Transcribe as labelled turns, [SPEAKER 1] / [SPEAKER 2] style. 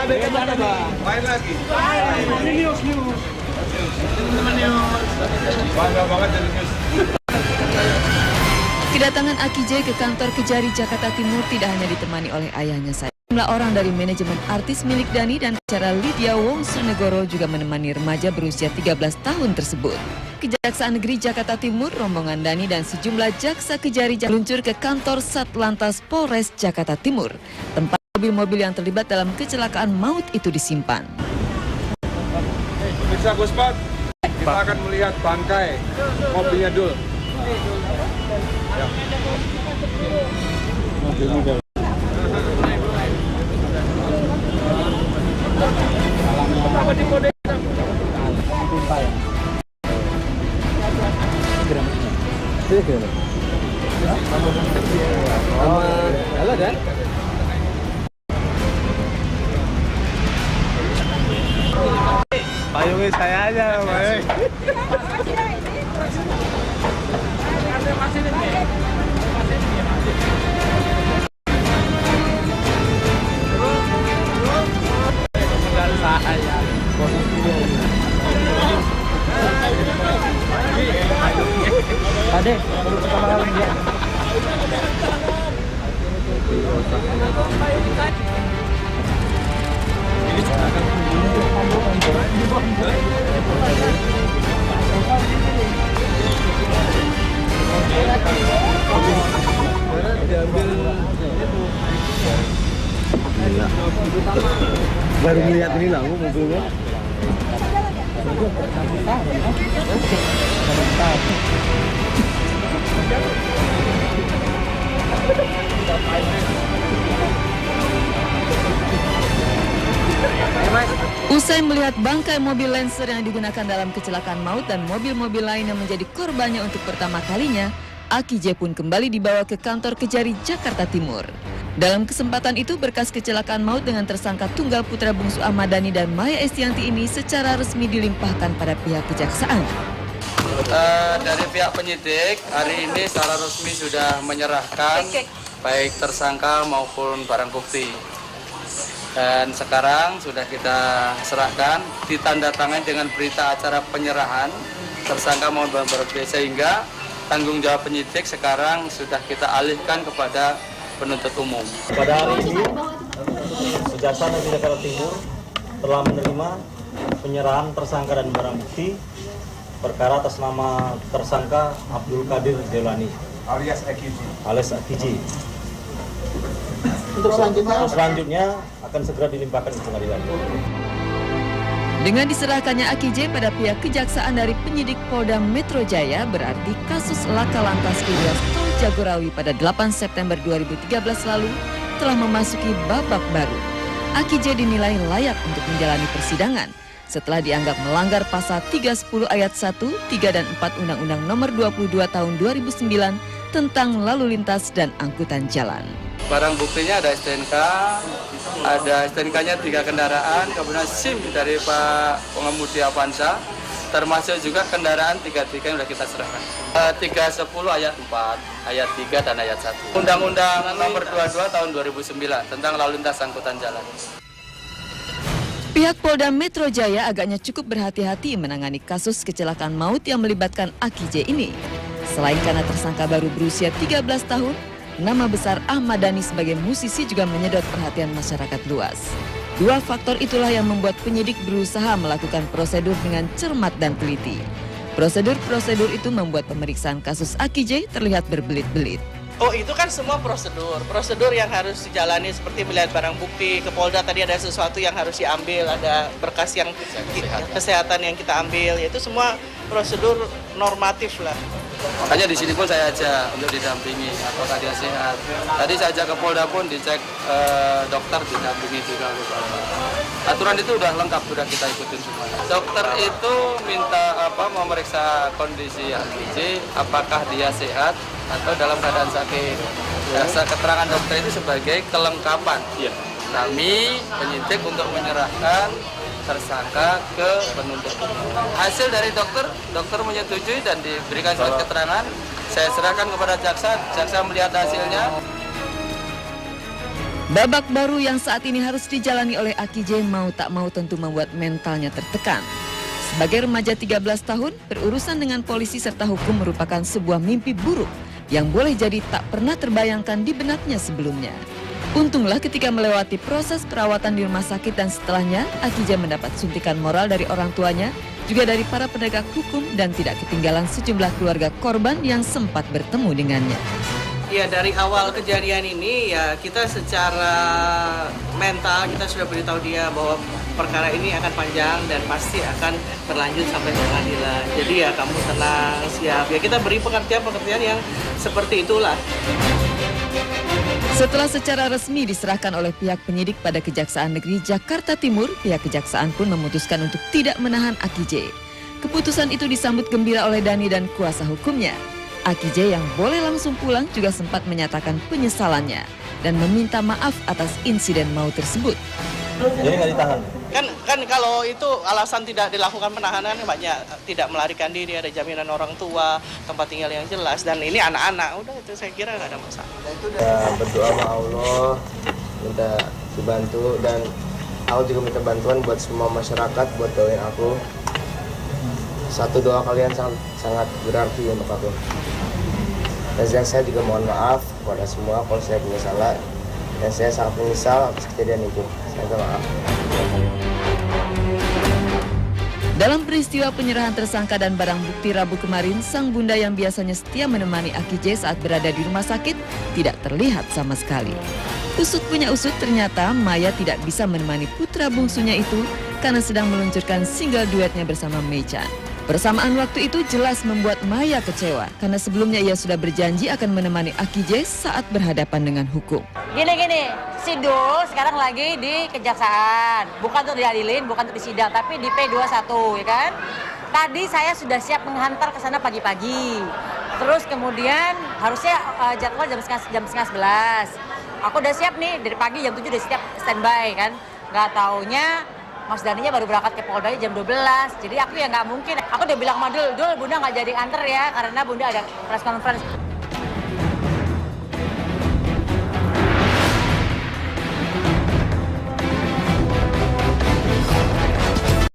[SPEAKER 1] Main lagi. News. Teman-teman news. Bangga banget jadi news.
[SPEAKER 2] Kedatangan Aki J ke kantor Kejari Jakarta Timur tidak hanya ditemani oleh ayahnya saja. Sejumlah orang dari manajemen artis milik Dani dan pengacara Lydia Wongsunegoro juga menemani remaja berusia 13 tahun tersebut. Kejaksaan Negeri Jakarta Timur, rombongan Dani dan sejumlah jaksa Kejari meluncur ke kantor Satlantas Polres Jakarta Timur, tempat mobil-mobil yang terlibat dalam kecelakaan maut itu disimpan.
[SPEAKER 1] Pemirsa Guspat, kita akan melihat bangkai mobilnya Dul. Ya. Halo Dan. Payungnya saya aja, Pak.
[SPEAKER 3] Ade, baru pertama kali lihat. Baru melihat ini lah mobilnya.
[SPEAKER 2] Usai melihat bangkai mobil Lancer yang digunakan dalam kecelakaan maut dan mobil-mobil lain yang menjadi korbannya untuk pertama kalinya, Aki J pun kembali dibawa ke kantor Kejari Jakarta Timur. Dalam kesempatan itu, berkas kecelakaan maut dengan tersangka tunggal putra bungsu Ahmad Dhani dan Maya Estianti ini secara resmi dilimpahkan pada pihak kejaksaan.
[SPEAKER 4] Dari pihak penyidik, hari ini secara resmi sudah menyerahkan baik tersangka maupun barang bukti. Dan sekarang sudah kita serahkan, ditandatangani dengan berita acara penyerahan tersangka maupun barang bukti, sehingga tanggung jawab penyidik sekarang sudah kita alihkan kepada penuntut umum.
[SPEAKER 3] Pada hari ini, Kejaksaan Negeri Jakarta Timur telah menerima penyerahan tersangka dan barang bukti perkara atas nama tersangka Abdul Qadir Jailani
[SPEAKER 1] Alias Aki J.
[SPEAKER 3] Untuk selanjutnya akan segera dilimpahkan ke pengadilan.
[SPEAKER 2] Dengan diserahkannya Aki J pada pihak kejaksaan dari penyidik Polda Metro Jaya, berarti kasus laka lantas di ruas tol Jagorawi pada 8 September 2013 lalu telah memasuki babak baru. Aki J dinilai layak untuk menjalani persidangan setelah dianggap melanggar pasal 310 ayat 1, 3 dan 4 Undang-Undang Nomor 22 Tahun 2009 tentang lalu lintas dan angkutan jalan.
[SPEAKER 4] Barang buktinya ada STNK, ada STNK-nya 3 kendaraan, kemudian SIM dari Pak pengemudi Avanza, termasuk juga kendaraan 33 yang sudah kita serahkan. 310 ayat 4, ayat 3 dan ayat 1. Undang-Undang Nomor 22 Tahun 2009 tentang lalu lintas angkutan jalan.
[SPEAKER 2] Pihak Polda Metro Jaya agaknya cukup berhati-hati menangani kasus kecelakaan maut yang melibatkan Aki J ini. Selain karena tersangka baru berusia 13 tahun, nama besar Ahmad Dhani sebagai musisi juga menyedot perhatian masyarakat luas. Dua faktor itulah yang membuat penyidik berusaha melakukan prosedur dengan cermat dan teliti. Prosedur-prosedur itu membuat pemeriksaan kasus Aki J terlihat berbelit-belit.
[SPEAKER 5] Oh, itu kan semua prosedur yang harus dijalani seperti melihat barang bukti. Ke Polda tadi ada sesuatu yang harus diambil, ada berkas yang kesehatan yang kita ambil, itu semua prosedur normatif lah.
[SPEAKER 4] Makanya di sini pun saya ajak untuk didampingi apakah dia sehat. Tadi saya ajak ke Polda pun dicek dokter, didampingi juga. Aturan itu udah lengkap, sudah kita ikutin semua. Dokter itu minta memeriksa kondisi Aki J, apakah dia sehat atau dalam keadaan sakit. Dasar keterangan dokter itu sebagai kelengkapan. Kami penyidik untuk menyerahkan tersangka ke penuntut umum. Hasil dari dokter menyetujui dan diberikan surat keterangan. Saya serahkan kepada jaksa melihat hasilnya.
[SPEAKER 2] Babak baru yang saat ini harus dijalani oleh Aki J mau tak mau tentu membuat mentalnya tertekan. Sebagai remaja 13 tahun, berurusan dengan polisi serta hukum merupakan sebuah mimpi buruk yang boleh jadi tak pernah terbayangkan di benaknya sebelumnya. Untunglah ketika melewati proses perawatan di rumah sakit dan setelahnya, Aki J mendapat suntikan moral dari orang tuanya, juga dari para penegak hukum dan tidak ketinggalan sejumlah keluarga korban yang sempat bertemu dengannya.
[SPEAKER 5] Ya, dari awal kejadian ini ya kita secara mental kita sudah beritahu dia bahwa perkara ini akan panjang dan pasti akan berlanjut sampai ke pengadilan. Jadi ya kamu tenang, siap. Ya kita beri pengertian yang seperti itulah.
[SPEAKER 2] Setelah secara resmi diserahkan oleh pihak penyidik pada Kejaksaan Negeri Jakarta Timur, pihak kejaksaan pun memutuskan untuk tidak menahan Aki J. Keputusan itu disambut gembira oleh Dani dan kuasa hukumnya. Aki J yang boleh langsung pulang juga sempat menyatakan penyesalannya dan meminta maaf atas insiden maut tersebut.
[SPEAKER 3] Jadi nggak ditahan?
[SPEAKER 5] Kan kalau itu alasan tidak dilakukan penahanan banyak, tidak melarikan diri, ada jaminan orang tua, tempat tinggal yang jelas, dan ini anak-anak, udah itu saya kira nggak ada masalah.
[SPEAKER 6] Ya, berdoa sama Allah, minta dibantu, dan aku juga minta bantuan buat semua masyarakat buat doain aku. Satu doa kalian sangat berarti untuk aku. Dan saya juga mohon maaf kepada semua kalau saya punya salah, dan saya sangat menyesal atas kejadian itu. Saya minta maaf.
[SPEAKER 2] Dalam peristiwa penyerahan tersangka dan barang bukti Rabu kemarin, sang bunda yang biasanya setia menemani Aki J saat berada di rumah sakit tidak terlihat sama sekali. Usut punya usut, ternyata Maya tidak bisa menemani putra bungsunya itu karena sedang meluncurkan single duetnya bersama Mei Chan. Bersamaan waktu itu jelas membuat Maya kecewa karena sebelumnya ia sudah berjanji akan menemani Aki J saat berhadapan dengan hukum.
[SPEAKER 7] Gini, si Dul sekarang lagi di kejaksaan, bukan untuk diadilin, bukan untuk disidang, tapi di P21, ya kan? Tadi saya sudah siap menghantar ke sana pagi-pagi, terus kemudian harusnya jadwal jam setengah 11. Aku udah siap nih, dari pagi jam 7 udah siap standby kan, nggak taunya Mas Daninya baru berangkat ke Polda jam 12, jadi aku ya nggak mungkin. Aku udah bilang sama Dul, Bunda nggak jadi anter ya, karena Bunda ada press conference.